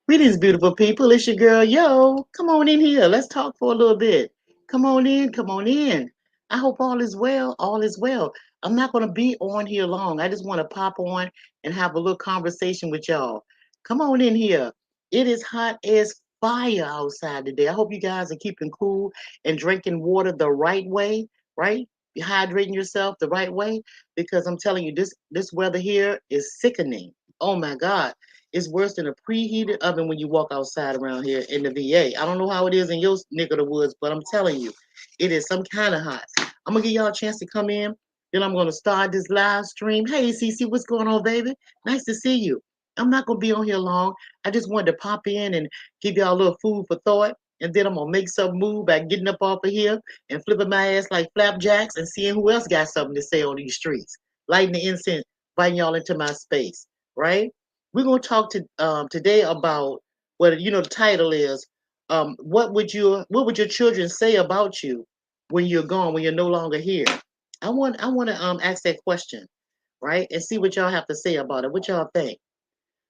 Greetings, beautiful people. It's your girl, Yo. Come on in here. Let's talk for a little bit. Come on in. Come on in. I hope all is well. All is well. I'm not going to be on here long. I just want to pop on and have a little conversation with y'all. Come on in here. It is hot as fire outside today. I hope you guys are keeping cool and drinking water the right way, right? Hydrating yourself the right way because I'm telling you, this weather here is sickening. Oh my God, it's worse than a preheated oven when you walk outside around here in the VA. I don't know how it is in your neck of the woods, but I'm telling you, it is some kind of hot. I'm gonna give y'all a chance to come in. Then I'm gonna start this live stream. Hey, Cece, what's going on, baby? Nice to see you. I'm not gonna be on here long. I just wanted to pop in and give y'all a little food for thought. And then I'm gonna make some move by getting up off of here and flipping my ass like flapjacks and seeing who else got something to say on these streets. Lighting the incense, inviting y'all into my space, right? We're going to talk today about what the title is. What would your children say about you when you're gone, when you're no longer here? I want to ask that question, right, and see what y'all have to say about it. What y'all think?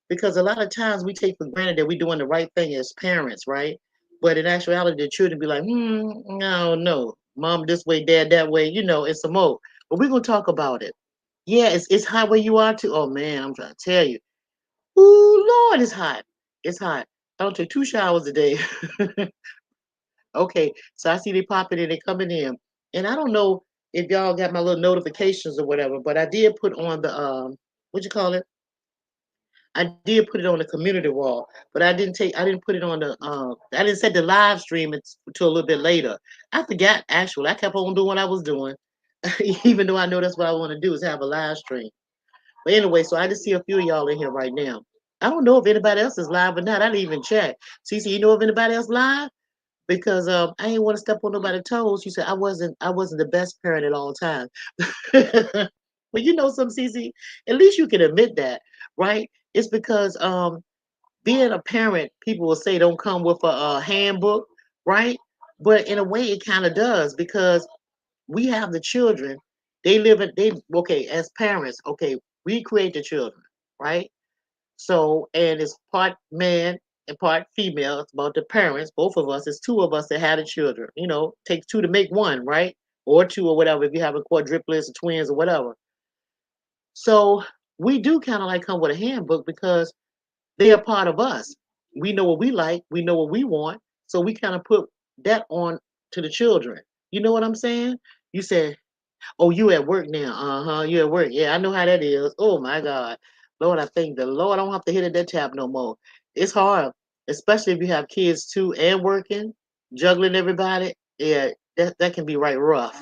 Because a lot of times we take for granted that we're doing the right thing as parents, right? But in actuality, the children be like, no, no, mom this way, dad that way, it's some more. But we're gonna talk about it. Yeah, it's hot where you are too. Oh man, I'm trying to tell you. Ooh, Lord, it's hot. It's hot. I don't take 2 showers a day. Okay, so I see they popping in, they coming in. And I don't know if y'all got my little notifications or whatever, but I did put on the what you call it? I did put it on the community wall, but I didn't put it on the I didn't set the live stream until a little bit later. I forgot actually. I kept on doing what I was doing, even though I know that's what I want to do is have a live stream. But anyway, so I just see a few of y'all in here right now. I don't know if anybody else is live or not. I didn't even check. Cece, you know if anybody else live? Because I ain't want to step on nobody's toes. She said I wasn't the best parent at all times. But you know some Cece, at least you can admit that, right? It's because being a parent, people will say don't come with a handbook, right? But in a way it kind of does because we have the children. They live in they okay, as parents, okay, we create the children, right? So, and it's part man and part female. It's about the parents, both of us. It's two of us that had the children. Takes two to make one, right? Or two or whatever, if you have a quadruplets or twins or whatever. So we do kind of like come with a handbook because they are part of us. We know what we like, we know what we want. So we kind of put that on to the children. You know what I'm saying? You said, oh, you at work now. Uh-huh. You at work. Yeah, I know how that is. Oh my God. Lord, I thank the Lord I don't have to hit at that tap no more. It's hard, especially if you have kids too and working, juggling everybody. Yeah, that can be right rough.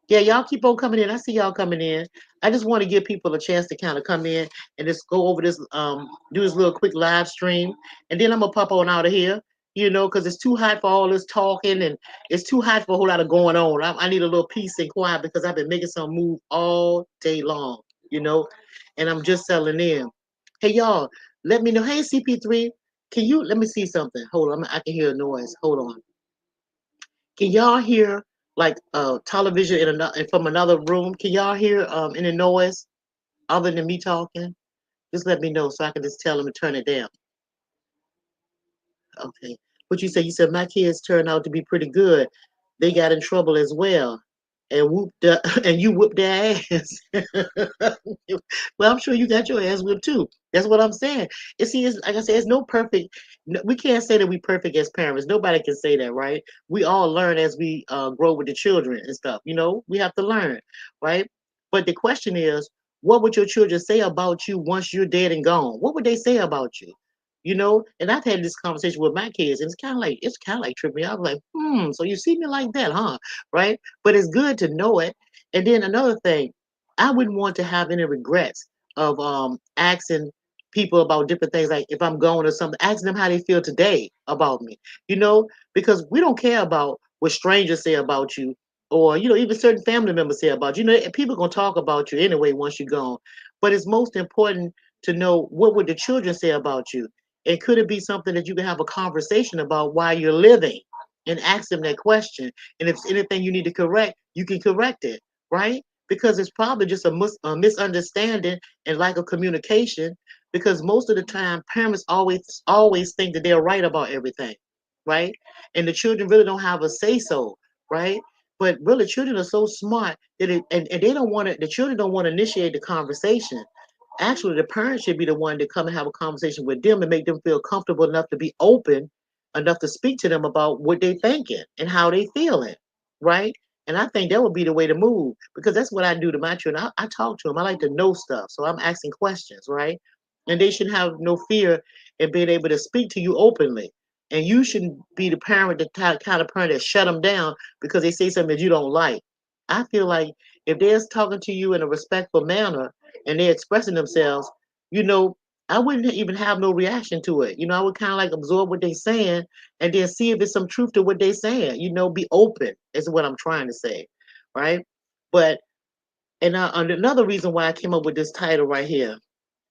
Yeah, y'all keep on coming in. I see y'all coming in. I just want to give people a chance to kind of come in and just go over this, do this little quick live stream. And then I'm gonna pop on out of here, because it's too hot for all this talking and it's too hot for a whole lot of going on. I need a little peace and quiet because I've been making some move all day long, you know, and I'm just settling in. Hey, y'all, let me know. Hey, CP3, can you let me see something? Hold on, I can hear a noise. Hold on. Can y'all hear like television in another from another room? Can y'all hear any noise other than me talking? Just let me know so I can just tell them to turn it down. Okay. What you said? You said my kids turned out to be pretty good. They got in trouble as well, and and you whooped their ass. Well, I'm sure you got your ass whipped too. That's what I'm saying. It's like I said, it's no perfect. We can't say that we perfect as parents. Nobody can say that, right? We all learn as we grow with the children and stuff. We have to learn, right? But the question is, what would your children say about you once you're dead and gone? What would they say about you? And I've had this conversation with my kids, and it's kind of like tripping me out. Like, so you see me like that, huh? Right? But it's good to know it. And then another thing, I wouldn't want to have any regrets of asking people about different things, like if I'm going or something, asking them how they feel today about me, because we don't care about what strangers say about you, or even certain family members say about you. People gonna talk about you anyway once you're gone. But it's most important to know what would the children say about you, and could it be something that you can have a conversation about while you're living and ask them that question? And if it's anything you need to correct, you can correct it, right? Because it's probably just a misunderstanding and lack of communication. because most of the time parents always think that they're right about everything, right? And the children really don't have a say so, right? But really children are so smart that and they don't want to the children don't want to initiate the conversation. Actually, the parents should be the one to come and have a conversation with them and make them feel comfortable enough to be open enough to speak to them about what they're thinking and how they feeling, right? And I think that would be the way to move because that's what I do to my children. I talk to them. I like to know stuff, so I'm asking questions, right? And they should have no fear in being able to speak to you openly. And you shouldn't be the parent, the kind of parent that shut them down because they say something that you don't like. I feel like if they're talking to you in a respectful manner and they're expressing themselves, you know, I wouldn't even have no reaction to it. I would kind of like absorb what they're saying and then see if there's some truth to what they're saying. Be open is what I'm trying to say, right? But and another reason why I came up with this title right here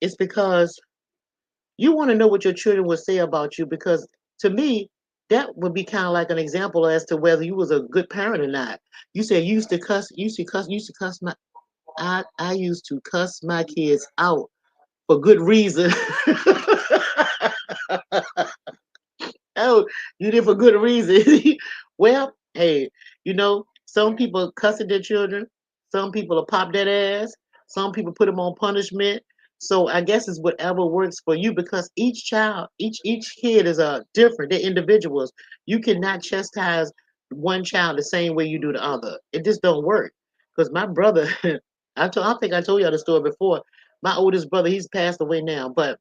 is because you want to know what your children would say about you because to me that would be kind of like an example as to whether you was a good parent or not. You said you used to cuss my I used to cuss my kids out for good reason. Oh, you did for good reason. Well, hey, some people cuss at their children, some people will pop that ass, some people put them on punishment. So I guess it's whatever works for you because each child, each kid is a different. They're individuals. You cannot chastise one child the same way you do the other. It just don't work. Because my brother, I think I told y'all the story before. My oldest brother, he's passed away now, but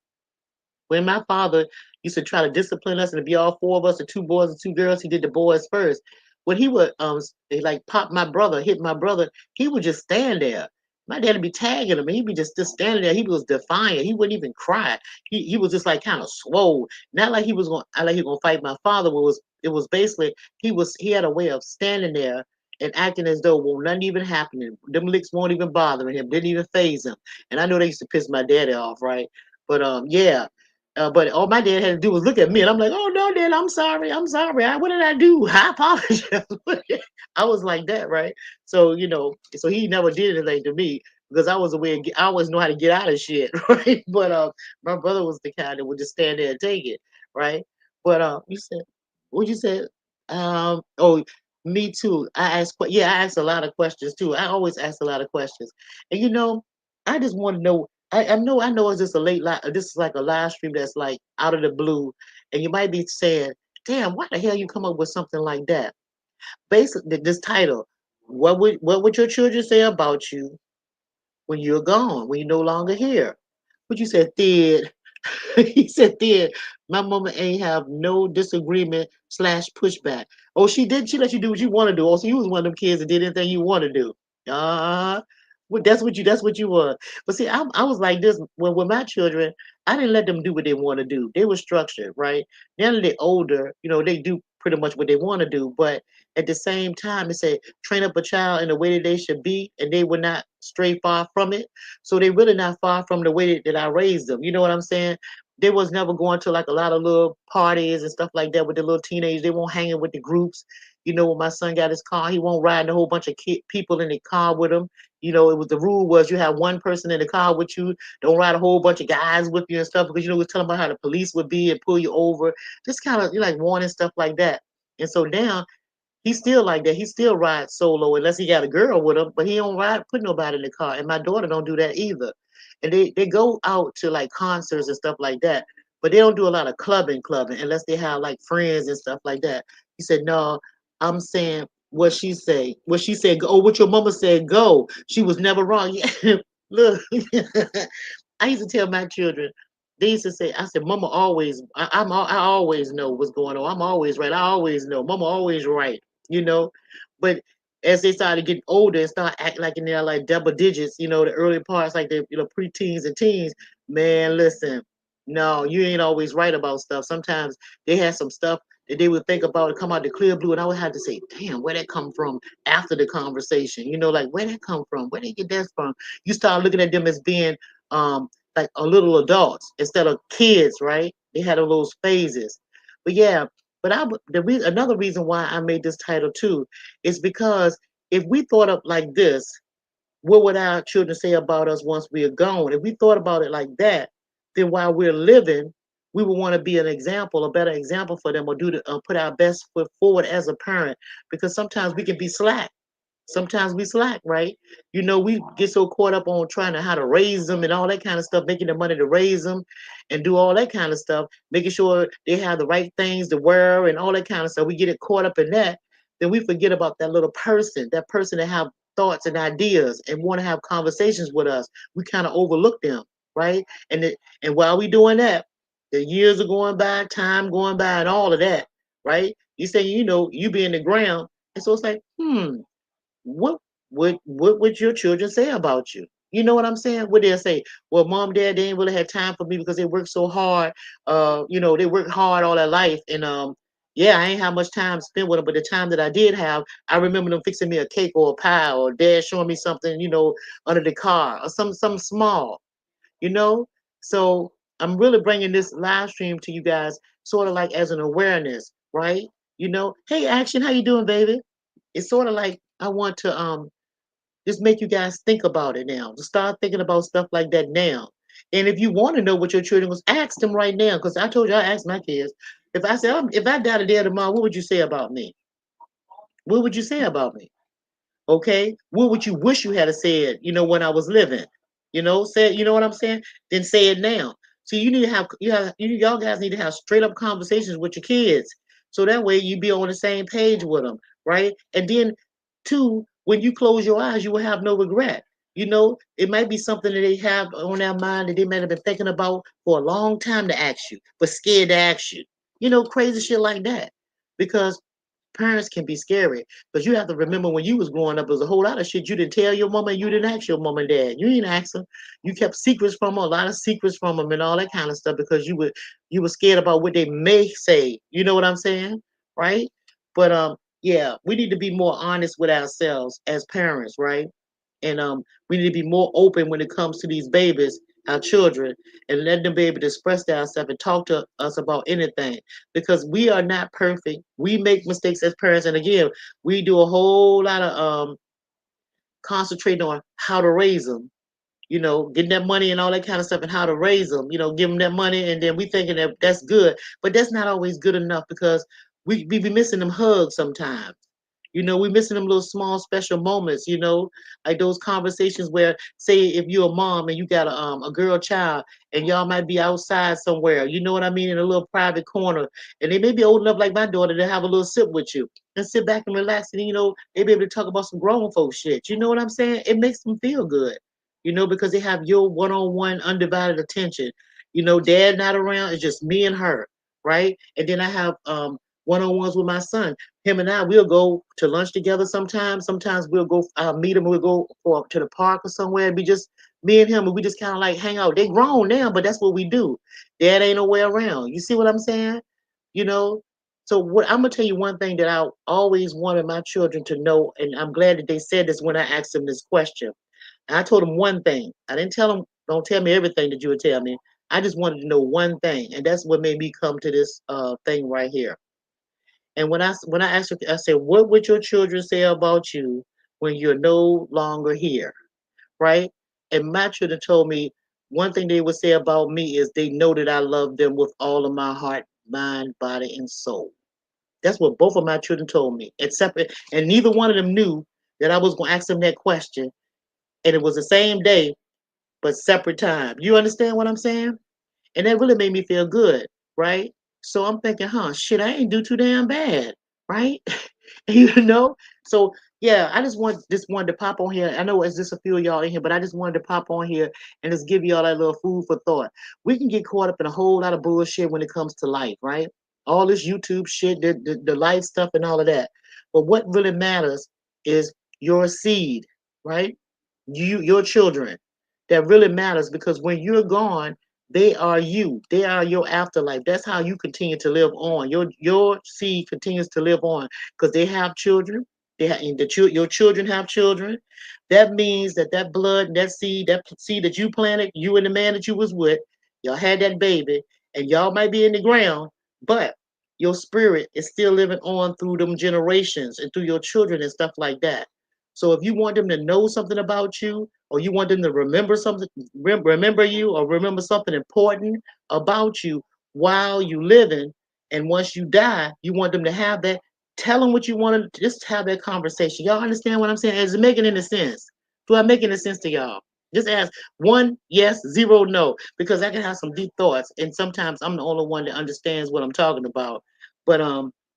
when my father used to try to discipline us and to be all four of us, the two boys and two girls, he did the boys first. When he would like pop my brother, hit my brother, he would just stand there. My dad would be tagging him, and he'd be just standing there. He was defiant. He wouldn't even cry. He was just like kind of swole. Not like he was going. I like he was gonna fight my father. It was basically he had a way of standing there and acting as though well nothing even happening. Them licks won't even bother him. Didn't even phase him. And I know they used to piss my daddy off, right? But yeah, but all my dad had to do was look at me, and I'm like, "Oh no, Dad, I'm sorry, I'm sorry. What did I do? I apologize." I was like that, right? So so he never did anything to me because I was aware. I always know how to get out of shit, right? But my brother was the kind that would just stand there and take it, right? But you said, what you said? Oh, me too. Yeah, I asked a lot of questions too. I always ask a lot of questions, and I just want to know I know it's just a this is like a live stream that's like out of the blue, and you might be saying, "Damn, why the hell you come up with something like that?" Basically, this title, what would your children say about you when you're gone, when you're no longer here? What you said, Did he said, Did my mama ain't have no disagreement slash pushback? Oh, she did. She let you do what you want to do. Oh, so you was one of them kids that did anything you want to do. Uh, that's what you were. But see, I was like this when with my children. I didn't let them do what they want to do. They were structured, right? Now that they're older, they do pretty much what they want to do. But at the same time, it said train up a child in the way that they should be, and they would not stray far from it. So they really not far from the way that I raised them. You know what I'm saying? They was never going to like a lot of little parties and stuff like that with the little teenagers. They won't hang with the groups. When my son got his car, he won't ride a whole bunch of people in the car with him. It was the rule was you have one person in the car with you. Don't ride a whole bunch of guys with you and stuff because we was telling about how the police would be and pull you over. Just kind of like warning stuff like that. And so now he's still like that. He still rides solo unless he got a girl with him, but he don't put nobody in the car. And my daughter don't do that either. And they go out to like concerts and stuff like that, but they don't do a lot of clubbing unless they have like friends and stuff like that. He said, "No, I'm saying what she say. What she said. Oh, what your mama said. Go. She was never wrong." Yeah, look, I used to tell my children. They used to say, "I said, Mama always. I always know what's going on. I'm always right. I always know. Mama always right." You know, but as they started getting older and start acting like in there like double digits, the early parts like the preteens and teens, man, listen, no, you ain't always right about stuff. Sometimes they had some stuff that they would think about and come out the clear blue, and I would have to say, damn, where that come from after the conversation? Like where that come from? Where they get that from? You start looking at them as being like a little adults instead of kids, right? They had all those phases. But yeah, but another reason why I made this title too is because if we thought up like this, what would our children say about us once we are gone? If we thought about it like that, then while we're living, we would want to be an example, a better example for them, or put our best foot forward as a parent, because sometimes we can be slack. Sometimes we slack, right? We get so caught up on trying to how to raise them and all that kind of stuff, making the money to raise them and do all that kind of stuff, making sure they have the right things to wear and all that kind of stuff. We get it caught up in that, then we forget about that person that have thoughts and ideas and want to have conversations with us. We kind of overlook them, right? And while we doing that, the years are going by, time going by, and all of that, right? You say, you be in the ground, and so it's like, what would your children say about you? You know what I'm saying? What they'll say, well, mom, dad, they ain't really had time for me because they work so hard. They work hard all their life. And yeah, I ain't have much time spent with them, but the time that I did have, I remember them fixing me a cake or a pie, or dad showing me something, under the car, or something small, you know? So I'm really bringing this live stream to you guys sort of like as an awareness, right? Hey, Action, how you doing, baby? It's sort of like I want to just make you guys think about it now. To start thinking about stuff like that now. And if you want to know what your children was, ask them right now. Because I told you I asked my kids. If I said, if I died today or tomorrow, what would you say about me? What would you say about me? Okay, what would you wish you had said, when I was living? Say, you know what I'm saying? Then say it now. So you need to have y'all guys need to have straight up conversations with your kids. So that way you be on the same page with them, right? And then two, when you close your eyes, you will have no regret. It might be something that they have on their mind that they might have been thinking about for a long time to ask you, but scared to ask you. Crazy shit like that. Because parents can be scary, because you have to remember when you was growing up, there was a whole lot of shit you didn't tell your mama, and you didn't ask your mom and dad. You didn't ask them. You kept secrets from them, a lot of secrets from them, and all that kind of stuff, because you were scared about what they may say. You know what I'm saying, right? But yeah, we need to be more honest with ourselves as parents, right? And we need to be more open when it comes to these babies, our children, and let them be able to express themselves and talk to us about anything, because we are not perfect. We make mistakes as parents, and again, we do a whole lot of concentrating on how to raise them, getting that money and all that kind of stuff, and how to raise them, give them that money, and then we thinking that that's good, but that's not always good enough, because we be missing them hugs sometimes. We missing them little small special moments, like those conversations where, say, if you're a mom and you got a girl child, and y'all might be outside somewhere, you know what I mean, in a little private corner, and they may be old enough like my daughter to have a little sip with you and sit back and relax, and they be able to talk about some grown folk shit. You know what I'm saying? It makes them feel good, because they have your one-on-one undivided attention. Dad not around, it's just me and her, right? And then I have one-on-ones with my son. Him and I, we'll go to lunch together sometimes. Sometimes we'll go, I'll meet him, we'll go to the park or somewhere, and be just me and him, and we just kind of like hang out. They grown now, but that's what we do. Dad ain't nowhere around. You see what I'm saying? You know? So what I'm gonna tell you, one thing that I always wanted my children to know, and I'm glad that they said this when I asked them this question. I told them one thing. I didn't tell them, don't tell me everything that you would tell me. I just wanted to know one thing, and that's what made me come to this thing right here. And when I asked her, I said, "What would your children say about you when you're no longer here?" Right? And my children told me one thing they would say about me is they know that I love them with all of my heart, mind, body, and soul. That's what both of my children told me. Except, and neither one of them knew that I was going to ask them that question, and it was the same day but separate time. You understand what I'm saying? And that really made me feel good, right? So I'm thinking, shit, I ain't do too damn bad, right? you know? So yeah, I just wanted to pop on here. I know it's just a few of y'all in here, but I just wanted to pop on here and just give y'all that little food for thought. We can get caught up in a whole lot of bullshit when it comes to life, right? All this YouTube shit, the life stuff and all of that. But what really matters is your seed, right? Your children. That really matters, because when you're gone, they are you. They are your afterlife. That's how you continue to live on. Your seed continues to live on, because they have children. Your children have children. That means that blood, that seed that you planted, you and the man that you was with, y'all had that baby, and y'all might be in the ground, but your spirit is still living on through them generations and through your children and stuff like that. So if you want them to know something about you, or you want them to remember something, remember you, or remember something important about you while you living, and once you die, you want them to have that. Tell them what you want to just have that conversation. Y'all understand what I'm saying? Is it making any sense? Do I make any sense to y'all? Just ask one yes, zero no, because I can have some deep thoughts, and sometimes I'm the only one that understands what I'm talking about. But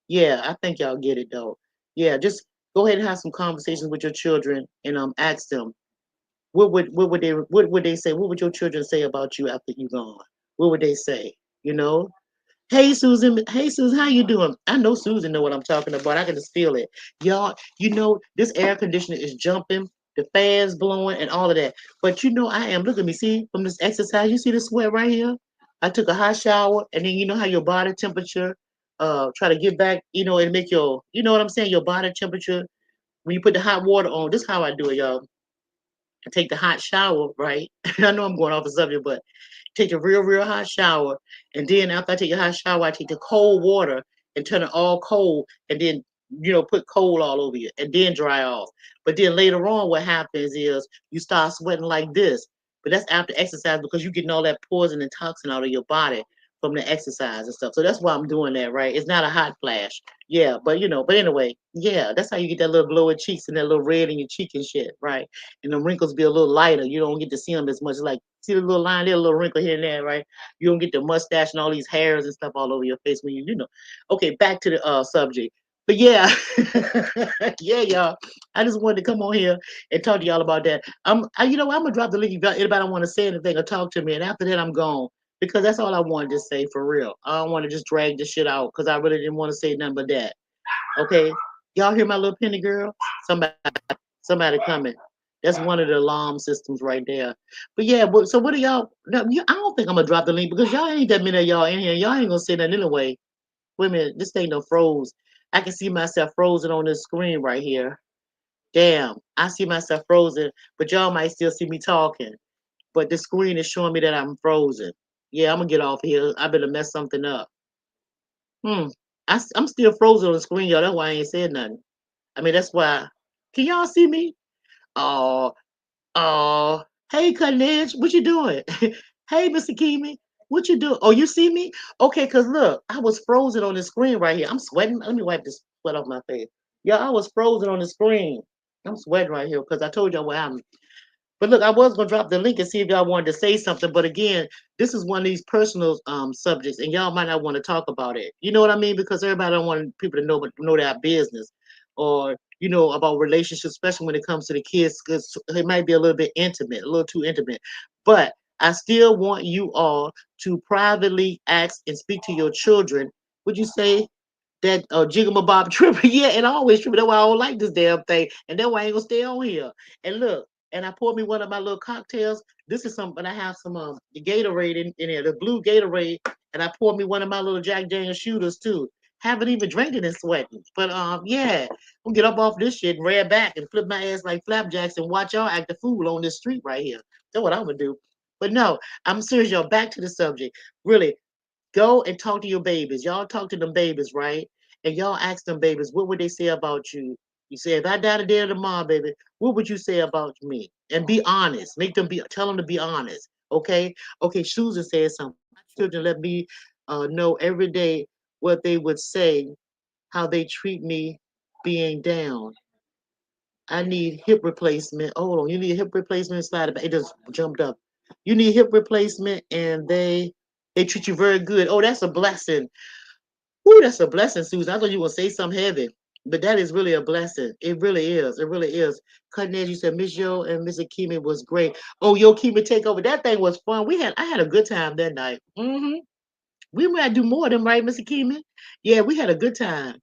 yeah, I think y'all get it though. Yeah, just go ahead and have some conversations with your children, and ask them what would they say? What would your children say about you after you gone? What would they say? You know, hey Susan, hey Susan, how you doing? I know Susan know what I'm talking about. I can just feel it. Y'all, this air conditioner is jumping, the fans blowing and all of that. But I am, look at me, see, from this exercise, you see the sweat right here? I took a hot shower, and then you know how your body temperature try to get back, and make what I'm saying, your body temperature when you put the hot water on. This is how I do it, y'all. I take the hot shower, right? I know I'm going off the subject, but take a real, real hot shower. And then after I take a hot shower, I take the cold water and turn it all cold, and then, put cold all over you and then dry off. But then later on, what happens is you start sweating like this. But that's after exercise, because you're getting all that poison and toxin out of your body from the exercise and stuff. So that's why I'm doing that, right? It's not a hot flash. Yeah, but anyway, yeah, that's how you get that little glow in cheeks and that little red in your cheek and shit, right? And the wrinkles be a little lighter. You don't get to see them as much. Like, see the little line there, a little wrinkle here and there, right? You don't get the mustache and all these hairs and stuff all over your face when you know. Okay, back to the subject. But yeah, yeah, y'all. I just wanted to come on here and talk to y'all about that. I'm gonna drop the link. If anybody want to say anything or talk to me, and after that, I'm gone, because that's all I wanted to say for real. I don't want to just drag this shit out, because I really didn't want to say nothing but that. Okay, y'all hear my little penny girl? Somebody coming. That's one of the alarm systems right there. But yeah, so what do y'all? No, I don't think I'm gonna drop the link, because y'all ain't that many of y'all in here. Y'all ain't gonna say that anyway. Wait a minute, this thing done froze. I can see myself frozen on this screen right here. Damn, I see myself frozen, but y'all might still see me talking. But the screen is showing me that I'm frozen. Yeah, I'm gonna get off here. I better mess something up. Hmm. I'm still frozen on the screen, y'all. That's why I ain't said nothing. I mean, that's why. Can y'all see me? Oh, oh. Hey, Cutting Edge, what you doing? Hey, Mr. Keemy, what you doing? Oh, you see me? Okay, cause look, I was frozen on the screen right here. I'm sweating. Let me wipe this sweat off my face. Yeah, I was frozen on the screen. I'm sweating right here because I told y'all what happened. But look, I was gonna drop the link and see if y'all wanted to say something. But again, this is one of these personal subjects, and y'all might not want to talk about it. You know what I mean? Because everybody don't want people to know their business, or about relationships, especially when it comes to the kids, because it might be a little bit intimate, a little too intimate. But I still want you all to privately ask and speak to your children. Would you say that jigamabob tripper? Yeah, and I always trip. That's why I don't like this damn thing, and that's why I ain't gonna stay on here. And look, and I poured me one of my little cocktails. This is some, but I have some the Gatorade in there, the blue Gatorade, and I poured me one of my little Jack Daniel shooters too. Haven't even drank it and sweating. But yeah, I'm gonna get up off this shit and rear back and flip my ass like flapjacks and watch y'all act a fool on this street right here. That's what I'm gonna do. But no, I'm serious, y'all. Back to the subject. Really, go and talk to your babies. Y'all talk to them babies, right? And y'all ask them babies, what would they say about you? You say, if I die today or tomorrow, baby, what would you say about me? And be honest. Tell them to be honest. Okay? Okay, Susan said something. My children let me know every day what they would say, how they treat me being down. I need hip replacement. Hold on, you need a hip replacement. Slide it back. It just jumped up. You need hip replacement, and they treat you very good. Oh, that's a blessing. Ooh, that's a blessing, Susan. I thought you were gonna say something heavy, but that is really a blessing. It really is. It really is. Cutting Edge, you said Miss Yo and Miss Akimi was great. Oh, Yo Kimi takeover. That thing was fun. I had a good time that night. We might do more of them, right, Miss Akimi? Yeah, we had a good time.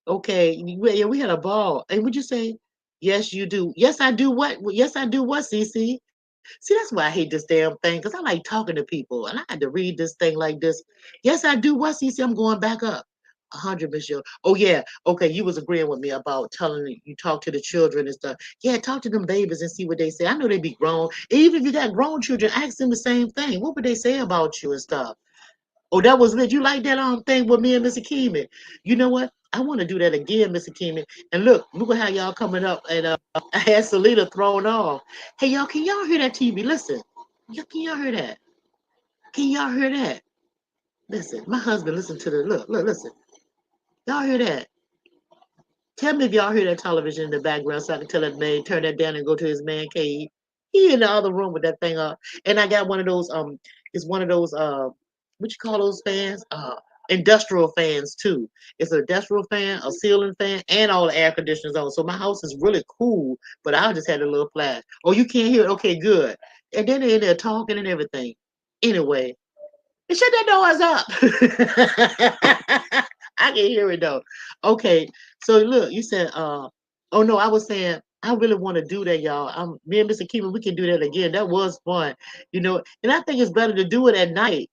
Okay, yeah, we had a ball. And would you say, yes, you do? Yes, I do. What? Yes, I do. What, CC? See, that's why I hate this damn thing, because I like talking to people, and I had to read this thing like this. Yes, I do. What, CC? I'm going back up. 100, Michelle. Oh yeah. Okay, you was agreeing with me about telling you talk to the children and stuff. Yeah, talk to them babies and see what they say. I know they be grown. Even if you got grown children, ask them the same thing. What would they say about you and stuff? Oh, that was lit. You like that thing with me and Mr. Keeman? You know what? I want to do that again, Mr. Kimmy. And look at how y'all coming up. And I had Selena thrown off. Hey, y'all, can y'all hear that TV? Listen. Can y'all hear that? Can y'all hear that? Listen, my husband listened to the listen. Y'all hear that? Tell me if y'all hear that television in the background so I can tell that man turn that down and go to his man cave. He in the other room with that thing up. And I got one of those it's one of those what you call those fans? Industrial fans too. It's an industrial fan, a ceiling fan, and all the air conditioners on. So my house is really cool, but I just had a little flash. Oh, you can't hear it? Okay, good. And then they're in there talking and everything. Anyway, and shut that doors up. I can hear it though. Okay, so look, you said, oh no, I was saying I really want to do that, y'all. Me and Mr. Keeman, we can do that again. That was fun, and I think it's better to do it at night.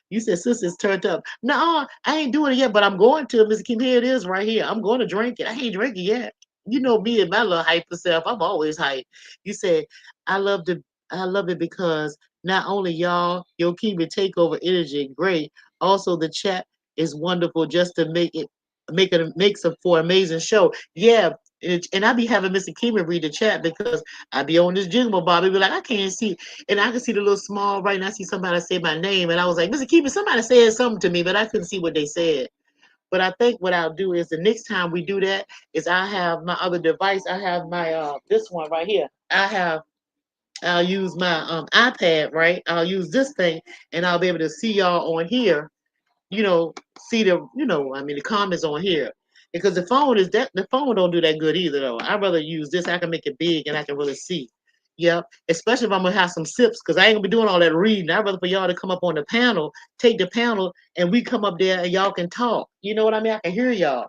You said sisters turned up. No, I ain't doing it yet, but I'm going to. Mr. Kim, here it is right here. I'm going to drink it. I ain't drinking yet. You know me and my little hyper self. I'm always hype. You said I love the I love it because not only y'all, your Kimmy takeover energy, great. Also the chat is wonderful just to make it makes it for amazing show. Yeah, and I be having Mr. Kimmy read the chat because I be on this jingle Bobby be like, I can't see. And I can see the little small right, and I see somebody say my name, and I was like, Mr. Keeper, somebody said something to me, but I couldn't see what they said. But I think what I'll do is the next time we do that is I have my other device. I have my this one right here. I'll use my iPad, right? I'll use this thing, and I'll be able to see y'all on here, see I mean, the comments on here. Because the phone don't do that good either though. I'd rather use this. I can make it big and I can really see. Yep. Especially if I'm gonna have some sips, because I ain't gonna be doing all that reading. I'd rather for y'all to come up on the panel, take the panel, and we come up there and y'all can talk. You know what I mean? I can hear y'all.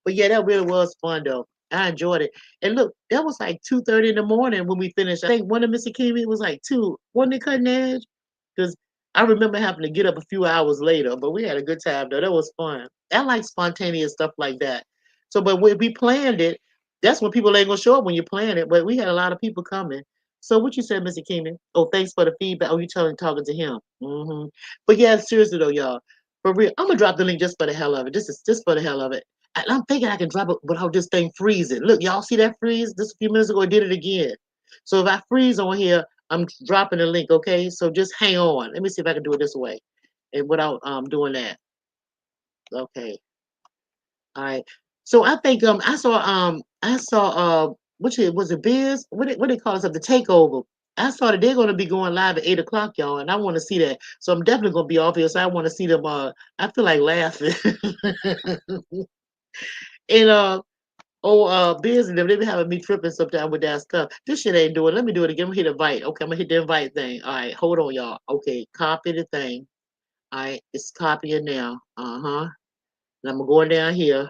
But yeah, that really was fun though. I enjoyed it. And look, that was like 2:30 in the morning when we finished. I think one of Mr. Kimmy was like 2. Wasn't it cutting edge? Because I remember having to get up a few hours later, but we had a good time though. That was fun. I like spontaneous stuff like that. So, but when we planned it, that's when people ain't gonna show up when you plan it. But we had a lot of people coming. So what you said, Mr. Keenan? Oh, thanks for the feedback. Oh, you talking to him. But yeah, seriously though, y'all, for real, I'm gonna drop the link just for the hell of it. This is just for the hell of it. And I'm thinking I can drop it without this thing freezing. Look, y'all see that freeze? Just a few minutes ago, I did it again. So if I freeze on here, I'm dropping the link, okay? So just hang on. Let me see if I can do it this way and without doing that. Okay. All right. So I think which was it Biz? What they call it? The takeover. I saw that they're gonna be going live at 8 o'clock, y'all, and I want to see that. So I'm definitely gonna be off here. So I want to see them I feel like laughing. And Biz and them, they be having me tripping sometimes with that stuff. This shit ain't doing. Let me do it again. I'm gonna hit invite. Okay, I'm gonna hit the invite thing. All right, hold on, y'all. Okay, copy the thing. All right, it's copying now. Uh-huh. And I'm going down here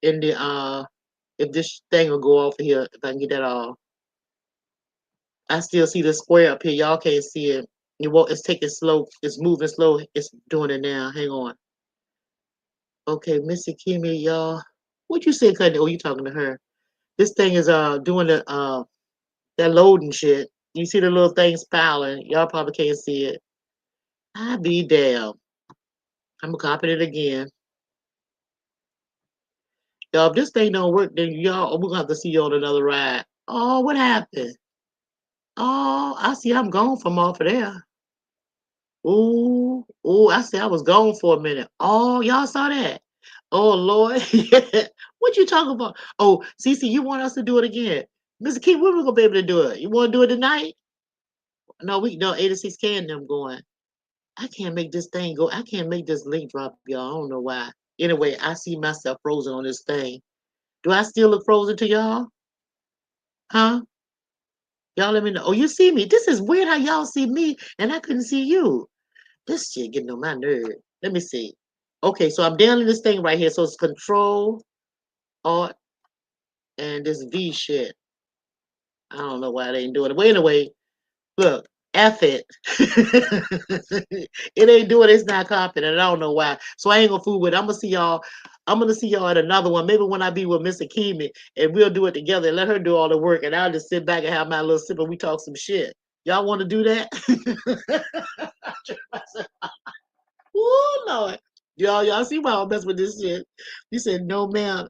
in the if this thing will go off of here, if I can get that off. I still see the square up here. Y'all can't see it. It's taking slow. It's moving slow. It's doing it now. Hang on. Okay, Missy Kimmy, y'all. What you say, Cuddy? Oh, you talking to her. This thing is doing the that loading shit. You see the little thing spiraling. Y'all probably can't see it. I be damn. I'm gonna copy it again. Y'all, if this thing don't work, then y'all, we're gonna have to see you on another ride. Oh, what happened? Oh, I see I'm gone from off of there. Ooh, ooh, I see I was gone for a minute. Oh, y'all saw that? Oh Lord. What you talking about? Oh, Cece, you want us to do it again? Mr. Keith, when we gonna be able to do it? You wanna do it tonight? No, 86 can them going. I can't make this thing go. I can't make this link drop, y'all. I don't know why. Anyway, I see myself frozen on this thing. Do I still look frozen to y'all? Huh? Y'all let me know. Oh, you see me. This is weird how y'all see me and I couldn't see you. This shit getting on my nerve. Let me see. Okay, so I'm down in this thing right here. So it's Control, Alt, and this V shit. I don't know why they ain't doing it. But anyway, look, F it. It ain't doing it. It's not confident. I don't know why. So I ain't gonna fool with it. I'm gonna see y'all. I'm gonna see y'all at another one. Maybe when I be with Mr. Keemy and we'll do it together and let her do all the work and I'll just sit back and have my little sip and we talk some shit. Y'all want to do that? Ooh, Lord. Y'all see why I'm messing with this shit? You said no, ma'am.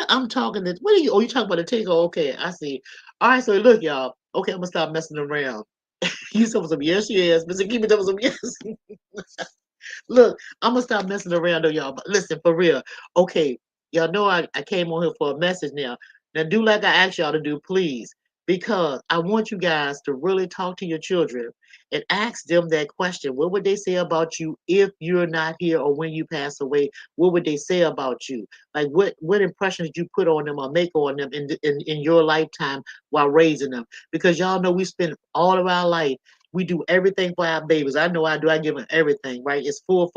I'm talking to. What are you? Oh, you talking about the takeover? Okay, I see. All right, so look, y'all. Okay, I'm gonna stop messing around. You said some yes, yes. Mr. Keep it up some yes. Look, I'm gonna stop messing around though, y'all. But listen, for real. Okay, y'all know I came on here for a message now. Now do like I asked y'all to do, please. Because I want you guys to really talk to your children and ask them that question. What would they say about you if you're not here or when you pass away? What would they say about you? Like what impression did you put on them or make on them in your lifetime while raising them? Because y'all know we spend all of our life we do everything for our babies. I know I do. I give them everything, right? It's full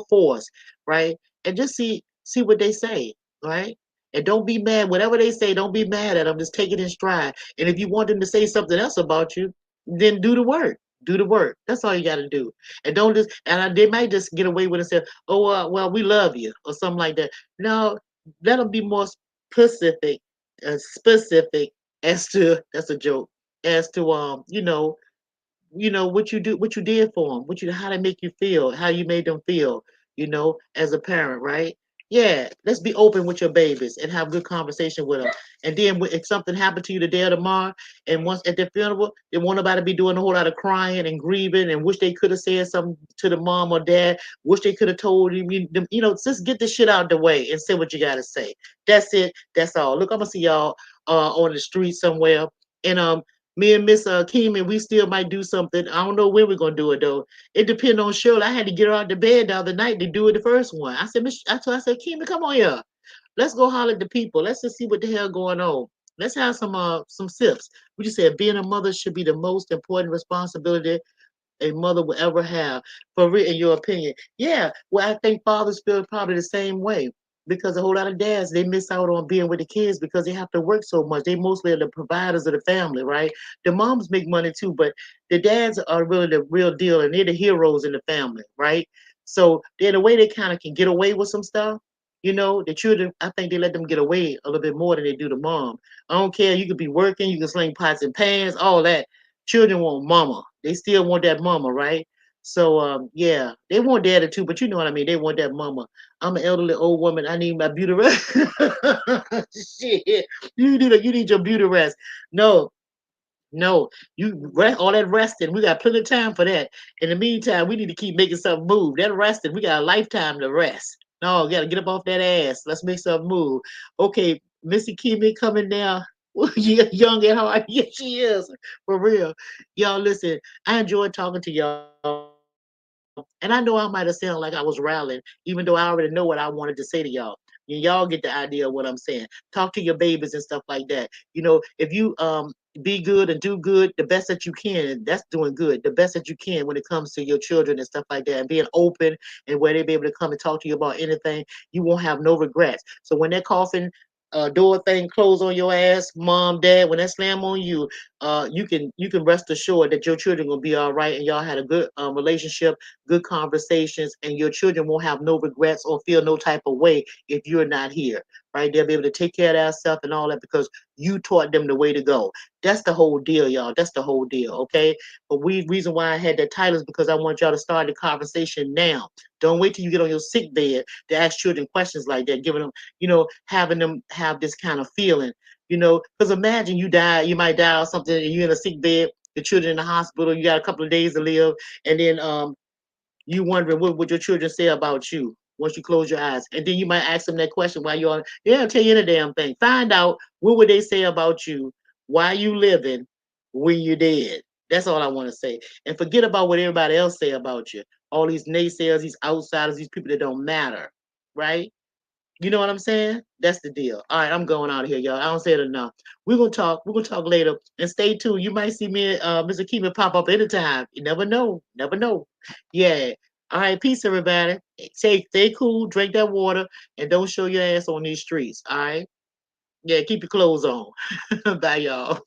force, right? And just see what they say, right? And don't be mad. Whatever they say, don't be mad at them. Just take it in stride. And if you want them to say something else about you, then do the work. Do the work. That's all you got to do. And don't just. They might just get away with it and say, "Oh, well, we love you" or something like that. No, let them be more specific as to. That's a joke. As to what you do, what you did for them, how they make you feel, how you made them feel, as a parent, right? Yeah, let's be open with your babies and have good conversation with them. And then if something happened to you today or tomorrow, and once at their funeral, they want nobody to be doing a whole lot of crying and grieving and wish they could have said something to the mom or dad, wish they could have told just get this shit out the way and say what you got to say. That's it. That's all. Look, I'm gonna see y'all on the street somewhere. And me and Miss Keeman, we still might do something. I don't know when we're gonna do it though. It depends on Shirley. I had to get her out of bed the other night to do it the first one. I said, Miss, I said, Keeman, come on here. Let's go holler at the people. Let's just see what the hell going on. Let's have some sips. We just said being a mother should be the most important responsibility a mother will ever have. For real, in your opinion? Yeah. Well, I think fathers feel probably the same way because a whole lot of dads they miss out on being with the kids because they have to work so much. They mostly are the providers of the family, right? The moms make money too, but the dads are really the real deal and they're the heroes in the family, right? So they're the way they kind of can get away with some stuff. The children, I think they let them get away a little bit more than they do the mom. I don't care. You could be working, you can sling pots and pans, all that. Children want mama. They still want that mama, right? So yeah, they want daddy too, but you know what I mean. They want that mama. I'm an elderly old woman. I need my beauty rest. Shit, you need your beauty rest. No, no, you rest all that resting. We got plenty of time for that. In the meantime, we need to keep making something move. That resting, we got a lifetime to rest. No, gotta get up off that ass. Let's make something move. Okay, Missy Kimmy coming now. Young at heart. Yes, she is. For real. Y'all listen, I enjoyed talking to y'all. And I know I might have sounded like I was rallying, even though I already know what I wanted to say to y'all. And y'all get the idea of what I'm saying. Talk to your babies and stuff like that. If you be good and do good the best that you can, that's doing good. The best that you can when it comes to your children and stuff like that, and being open and where they be able to come and talk to you about anything, you won't have no regrets. So when that coffin door thing close on your ass, mom, dad, when that slam on you, you can rest assured that your children gonna be all right, and y'all had a good relationship, good conversations, and your children won't have no regrets or feel no type of way if you're not here, right? They'll be able to take care of themselves and all that because you taught them the way to go. That's the whole deal, y'all. That's the whole deal, okay? But reason why I had that title is because I want y'all to start the conversation now. Don't wait till you get on your sick bed to ask children questions like that, giving them, having them have this kind of feeling, because imagine you might die or something, and you're in a sick bed, the children in the hospital, you got a couple of days to live, and then you wondering what would your children say about you once you close your eyes, and then you might ask them that question while you're on. They don't tell you any damn thing. Find out what would they say about you while you living when you're dead. That's all I want to say, and forget about what everybody else say about you. All these naysayers, these outsiders, these people that don't matter, right? You know what I'm saying? That's the deal. All right, I'm going out of here, y'all. I don't say it enough. We're gonna talk. We're gonna talk later. And stay tuned. You might see me, Mr. Keeman, pop up anytime. You never know. Never know. Yeah. All right. Peace, everybody. Stay cool. Drink that water, and don't show your ass on these streets. All right. Yeah. Keep your clothes on. Bye, y'all.